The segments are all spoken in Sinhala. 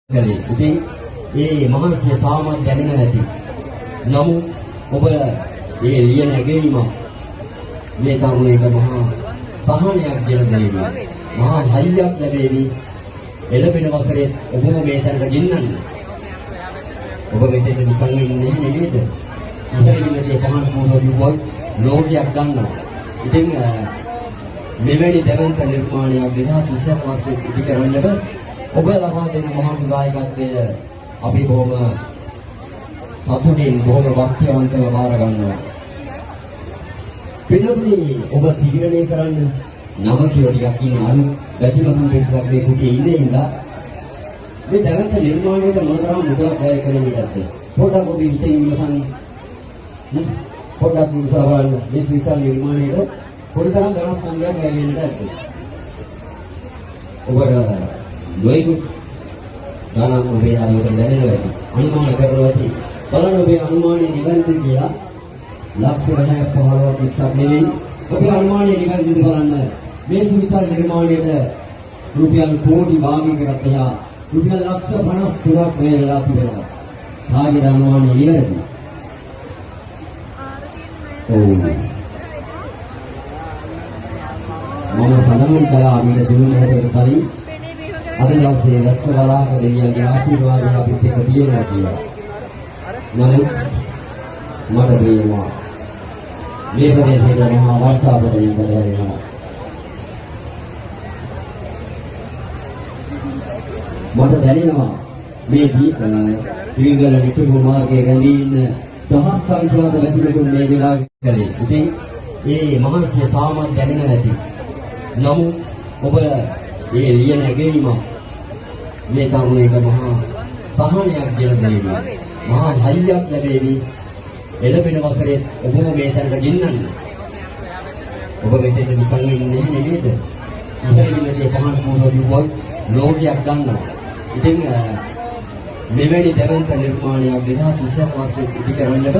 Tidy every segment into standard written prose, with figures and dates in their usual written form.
ඉතින් ඒ මහන්සිය තාමත් දැනෙන්නේ නැති. නමුත් ඔබ මේ ලියන ඇගීම මේ තරුණයට මහා සහනයක් ගෙන දෙන්නේ. මහා ධෛර්යයක් ලැබෙවි. එළබෙන වසරේ ඔබ මේ තැනට ගෙන්නන්න. ඔබ මෙතන නිකන් ඉන්නේ නේද? ඉතින් පහන් පොරොදුවක් ලෝකයක් ගන්නවා. ඉතින් මෙවැනි දැවැන්ත නිර්මාණයක් 2020 මාසයේ ඉදි කරන්නට ඔබ ලබා දෙන මහා දායකත්වය අපි බොහොම සතුටින් බොහොම වාක්‍යවන්තව බාර ගන්නවා. පිළිතුරු ඔබ තීරණය කරන්න නම කියලා ටිකක් ඉන්නේ අලු වැදිමතුන් පිටසක් මේ කුටියේ ඉන්නේ ඉඳලා මේ දැවැන්ත නිර්මාණයට මොනතරම් මුදලක් වැය කරන්නද? පොඩක් ඔබ හිතින් ඉන්නසන් පොඩක් මුසාවල් මේ විශාල නිර්මාණයට පොඩතරම් ගණන් සංඛ්‍යාවක් වැය වෙන්නට ඇද්ද? ඔබට නොයෙකුත් ගණන් ඔබේ ආයතන දැනෙනවා ඇති. අනුමාන කරනවා ඇති. බලන්න ඔබේ අනුමානයේ නිවැරදිද කියලා ලක්ෂ 10ක් 15ක් 20ක් නෙවෙයි. ඔබේ අනුමානයේ නිවැරදිද බලන්න. මේ සුවිශාල නිර්මාණයට රුපියල් කෝටි භාගයකට එහා රුපියල් ලක්ෂ 53ක් වැය වෙලා තිබෙනවා. කාගේ අනුමානයේ නිවැරදිද? ඔව්. මම සඳහන් කළා මේ ජීවනයට කලින් අද දවසේ රස්තවලාක දෙවියන්ගේ ආශිර්වාදය අපිට එක තියෙනවා කියලා. නමුත් මට තේරෙනවා මේ ප්‍රදේශයේ මහා වර්ෂාවලින් බදරෙනවා. මට දැනෙනවා මේ දීගල නිකුත් මාර්ගයේ රැඳී ඉන්න දහස් සංඛ්‍යාත වැදිතුන් මේ වෙලාවේ කරේ. ඉතින් ඒ මහන්සිය තාමත් දැනෙන්නේ නැති. නමුත් ඔබ මේ ලියන ඇගීම මේ තරුණයට මහා සහනයක් ගෙන දෙන්නේ. මහා ධෛර්යයක් ලැබෙවි. එළබෙන වසරේ ඔබ මේ තැනට ගෙන්නන්න. ඔබ මෙතන නිකන් ඉන්නේ නේද? ඉතින් පහන් පොරොදුවක් ලෝකයක් ගන්නවා. ඉතින් මෙවැනි දැවැන්ත නිර්මාණයක් 2020 මාසයේ ඉදි කරන්නට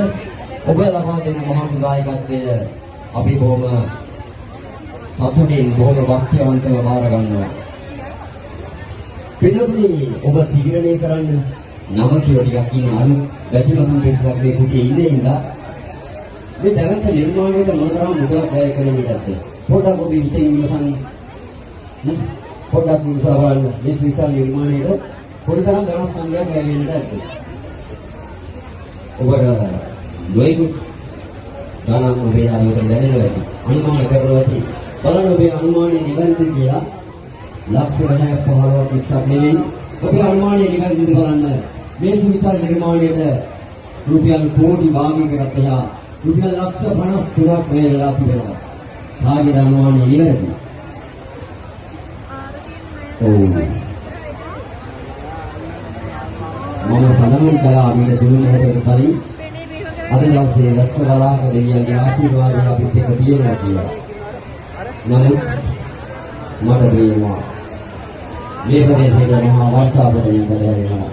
ඔබ ලබා දෙන මහා දායකත්වය අපි බොහොම සතුටින් බොහොම වාක්‍යවන්තව බාර ගන්නවා. පිළිතුරු ඔබ තීරණය කරන්න නම කියලා ටිකක් ඉන්නේ අලු වැදිමතුන් පිටසක් මේ කුටියේ ඉන්නේ ඉඳලා මේ දැවැන්ත නිර්මාණයට මොනතරම් මුදලක් වැය කරන්නද? පොඩක් ඔබ හිතින් ඉන්නසන් පොඩක් මුසාවල් මේ විශාල නිර්මාණයට පොඩතරම් ගණන් සංඛ්‍යාවක් වැය වෙන්නට ඇද්ද? ඔබට නොයෙකුත් ගණන් ඔබේ ආයතන දැනෙනවා ඇති. අනුමාන කරනවා ඇති. බලන්න ඔබේ අනුමානයේ නිවැරදිද කියලා ලක්ෂ 10ක් 15ක් 20ක් නෙවෙයි. ඔබේ අනුමානයේ නිවැරදිද බලන්න. මේ සුවිශාල නිර්මාණයට රුපියල් කෝටි භාගයකට එහා රුපියල් ලක්ෂ 53ක් වැය වෙලා තිබෙනවා. කාගේ අනුමානයේ නිවැරදිද? ඔව්. මම සඳහන් කළා මේ ජීවනයට කලින් අද දවසේ රස්තවලාක දෙවියන්ගේ ආශිර්වාදය අපිට එක තියෙනවා කියලා. නමුත් මට තේරෙනවා මේ ප්‍රදේශයේ මහා වර්ෂාවලින් බදරෙනවා.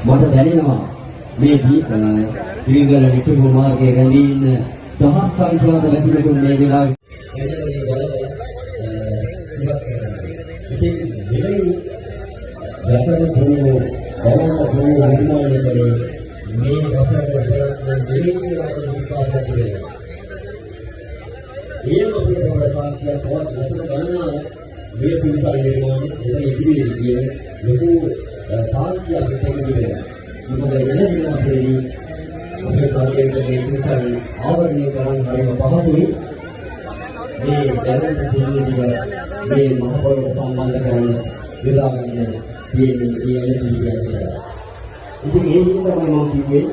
මට දැනෙනවා මේ දීගල නිකුත් මාර්ගයේ රැඳී ඉන්න දහස් සංඛ්‍යාත වැදිතුන් මේ වෙලාවේ ඉතින් මෙවැනි යටතේ පොළොව බලන්න නිර්මාණය කරේ මේ වසරේ දෙවියන්ගේ විශ්වාසය පිළිබඳව. ඒක අපේ සාක්ෂියක් තවත් වසර ගණනාවක් මේ සුවිශාල නිර්මාණය එතන ඉදිරියේ කියන ලොකු සාක්ෂියක් තිබෙනවා. මොකද වෙන වසරේදී අපේ කාර්යයේ මේ සුවිශාල ආවරණය කරන්න හරිම පහසුයි. මේ දැනුම් දෙන්නේ මේ මහ පොළොව සම්බන්ධ කරන විලාගෙන තියෙන කියන්නේ. ඉතින් ඒ හින්දා මම කිව්වේ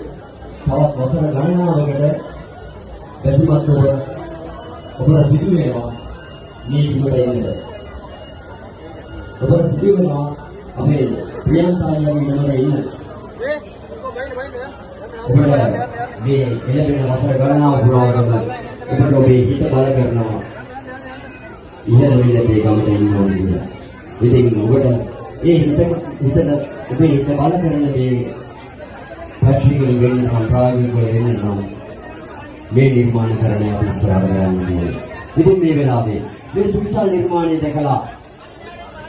තවත් වසර ගණනාවකට බැඳුමත් ඔබලා සිදු වෙනවා මේ විදිහට එන්නේ. ඔබලා සිදු වෙනවා අපේ ප්‍රියන්තායගේ නමර ඉන්න. ඔබලා මේ එළවෙන වසර ගණනාව පුරා ගන්න ඔබට ඔබේ හිත බල කරනවා. ඉහළ විලේ ගමන ඉන්න ඕනේ. ඉතින් ඔබට ඒ හිතට ඔබේ හිත බල කරන දේ පැටලිකල් වෙන්න සම්ප්‍රායෝගිකව වෙන්න නම් මේ නිර්මාණ කරන්න අපි ඉස්සරහට යන්න ඕනේ. ඉතින් මේ වෙලාවේ මේ සුවිශාල නිර්මාණය දැකලා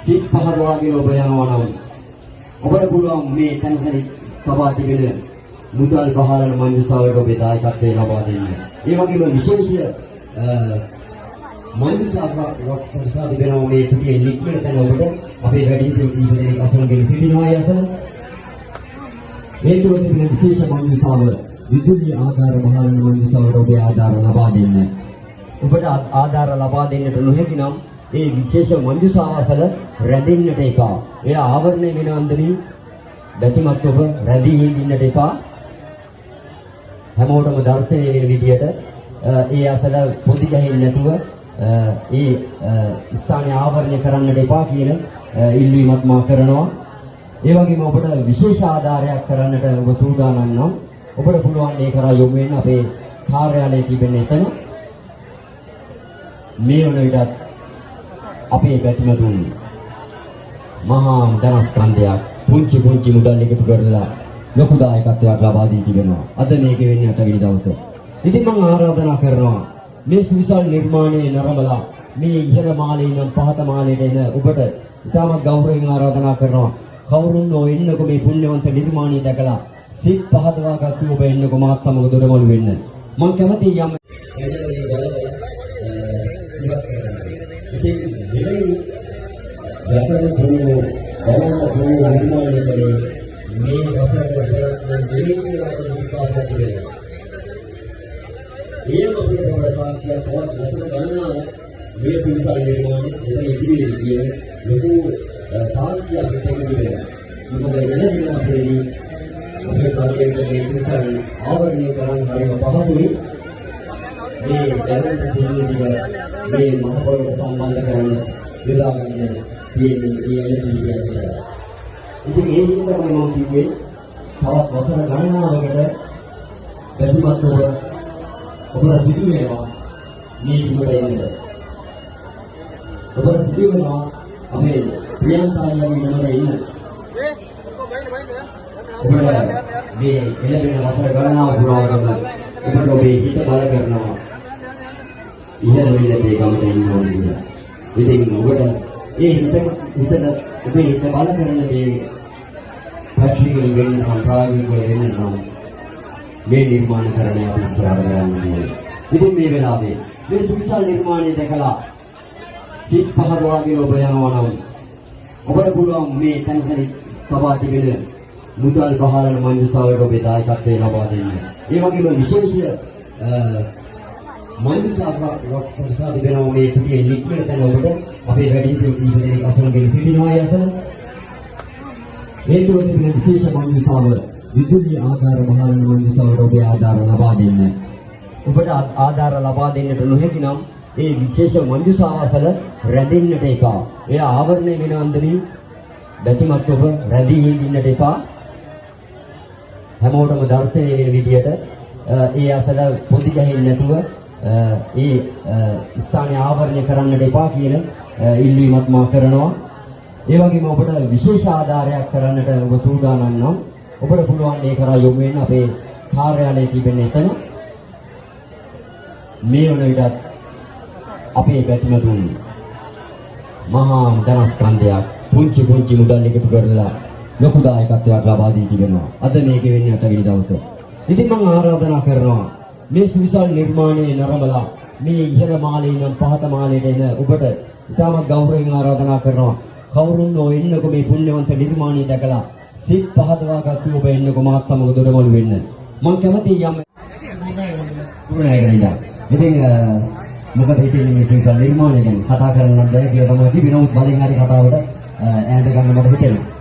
සිත් පහදවාගෙන ඔබ යනවා නම් ඔබට පුළුවන් මේ තැනදී තබා තිබෙන මුදල් බහරන මංජුසාවට ඔබේ දායකත්වය ලබා දෙන්න. ඒ වගේම විශේෂ මංජුසාවක් සංසා තිබෙනවා මේ කුටියේ නික්මන තැන ඔබට අපේ වැඩිහිටියෝ කීප දෙනෙක් අසලගෙන සිටිනවා ඒ අසල. මේ තුල තිබෙන විශේෂ මංජුසාව විදුලි ආධාර බහරන මංජුසාවට ඔබේ ආධාර ලබා දෙන්න. ඔබට ආධාර ලබා දෙන්නට නොහැකි නම් ඒ විශේෂ මංජුසාවසල රැඳෙන්නට එපා. එය ආවරණය වෙන අන්දමින් දැතිමත් ඔබ රැඳී ඉන්නට එපා. හැමෝටම දර්ශනය වෙන විදියට ඒ අසල පොඩි ගහින් නැතුව ඒ ස්ථානය ආවරණය කරන්නට එපා කියන ඉල්ලීමක් මා කරනවා. ඒ වගේම ඔබට විශේෂ ආධාරයක් කරන්නට ඔබ සූදානම් නම් ඔබට පුළුවන් ඒ කරා යොමු වෙන්න අපේ කාර්යාලයේ තිබෙන එතන. මේ වන විටත් අපේ බැතිමතුන් මහා ධනස්කන්ධයක් පුංචි මුදල් එකතු කරලා ලොකු දායකත්වයක් ලබා දී තිබෙනවා. අද මේක වෙන්නේ 8 වෙනි දවසේ. ඉතින් මම ආරාධනා කරනවා මේ සුවිශාල නිර්මාණයේ නරඹලා මේ ඉහළ මාලේ ඉඳන් පහත මාලයට එන ඔබට ඉතාමත් ගෞරවයෙන් ආරාධනා කරනවා. කවුරුන් නොඑන්නකො මේ පුණ්‍යවන්ත නිර්මාණය දැකලා සිත් පහදවාගත්තු ඔබ එන්නකො මාත් සමග දොඩමළු වෙන්න. මම කැමතියි යම් ඉතින් මෙලෙයි යතන පුණ්‍යෝ බලන්න පුණ්‍ය නිර්මාණය කරේ මේ වසරේ ප්‍රයත්න දෙවියන්ගේ විශ්වාසය තිබෙනවා. ඒ අපේ සාක්ෂිය තවත් වසර ගණනාවක් මේ සුවිශාල නිර්මාණය එතන ඉදිරියේ කියන ලොකු සාක්ෂියක් තිබෙනවා. මොකද වෙන දිනවලදී අපේ කාර්යයේ මේ සුවිශාල ආවරණය කරන්න හරිම පහසුයි. මේ දැනුම් දෙන්නේ මේ මහපොළොව සම්බන්ධ කරන විලාගන්න තියෙන්නේ ඉතින් ඒ හින්දා මම කිව්වේ තවත් වසර ගණනාවකට බැතිමත් ඔබට සිදු වෙනවා මේ ඉන්නට එන්න. ඔබට සිදු වෙනවා අපේ ප්‍රියන්තාලියම ඉන්නට එන්න. ඔබට මේ එළවෙන වසර ගණනාව පුරාවටම ඔබට ඔබේ හිත බල කරනවා. ඉහළ විලේ ගමට එන්න ඕනේ කියලා. ඉතින් ඔබට ඒ හිතට ඔබේ හිත බල කරන දේ පැටලිකල් වෙන්න නම් ප්‍රායෝගිකව වෙන්න නම් මේ නිර්මාණකරණය අපි ඉස්සරහට ගන්න ඕනේ. ඉතින් මේ වෙලාවේ මේ සුවිශාල නිර්මාණය දැකලා සිත් පහදවාගෙන ඔබ යනවා නම් ඔබට පුළුවන් මේ තැනදී තබා තිබෙන මුදල් බහරන මංජුසාවට ඔබේ දායකත්වය ලබා දෙන්න. ඒ වගේම විශේෂ මංජුසාවක් සංසා තිබෙනවා මේ කුටියේ නික්මන තැන ඔබට අපේ වැඩිහිටියෝ කීප දෙනෙක් අසලගෙන සිටිනවා ඒ අසල. මේ තුල තිබෙන විශේෂ මංජුසාව විදුලි ආධාර බහරන මංජුසාවට ඔබේ ආධාර ලබා දෙන්න. ඔබට ආධාර ලබා දෙන්නට නොහැකි නම් ඒ විශේෂ මංජුසාවසල රැඳෙන්නට එපා. එය ආවරණය වෙන අන්දමින් දැතිමත් ඔබ රැඳී ඉන්නට එපා. හැමෝටම දර්ශනය වෙන විදියට ඒ අසල පොඩි ගහින් නැතුව ඒ ස්ථානය ආවරණය කරන්නට එපා කියන ඉල්ලීමක් මා කරනවා. ඒ වගේම ඔබට විශේෂ ආධාරයක් කරන්නට ඔබ සූදානම් නම් ඔබට පුළුවන් ඒ කරා යොමු වෙන්න අපේ කාර්යාලයේ තිබෙන එතන. මේ වන විටත් අපේ බැතිමතුන් මහා ධනස්කන්ධයක් පුංචි මුදල් එකතු කරලා ලොකු දායකත්වයක් ලබා දී තිබෙනවා. අද මේක වෙන්නේ 8 වෙනි දවසේ. ඉතින් මම ආරාධනා කරනවා මේ සුවිශාල නිර්මාණයේ නරඹලා මේ ඉහළ මාලේ ඉඳන් පහත මාලයට එන ඔබට ඉතාමත් ගෞරවයෙන් ආරාධනා කරනවා. කවුරුන් නොඑන්නකො මේ පුණ්‍යවන්ත නිර්මාණය දැකලා සිත් පහදවාගත්තු ඔබ එන්නකො මාත් සමග දොඩමළු වෙන්න. මම කැමතියි යම් පුරණයකට. ඉතින් මොකද හිතන්නේ මේ සුවිශාල නිර්මාණය ගැන කතා කරන්නත් බැහැ කියලා තමයි තිබෙනවා. නමුත් බලෙන් හරි කතාවට ඈඳ ගන්න මට හිතෙනවා.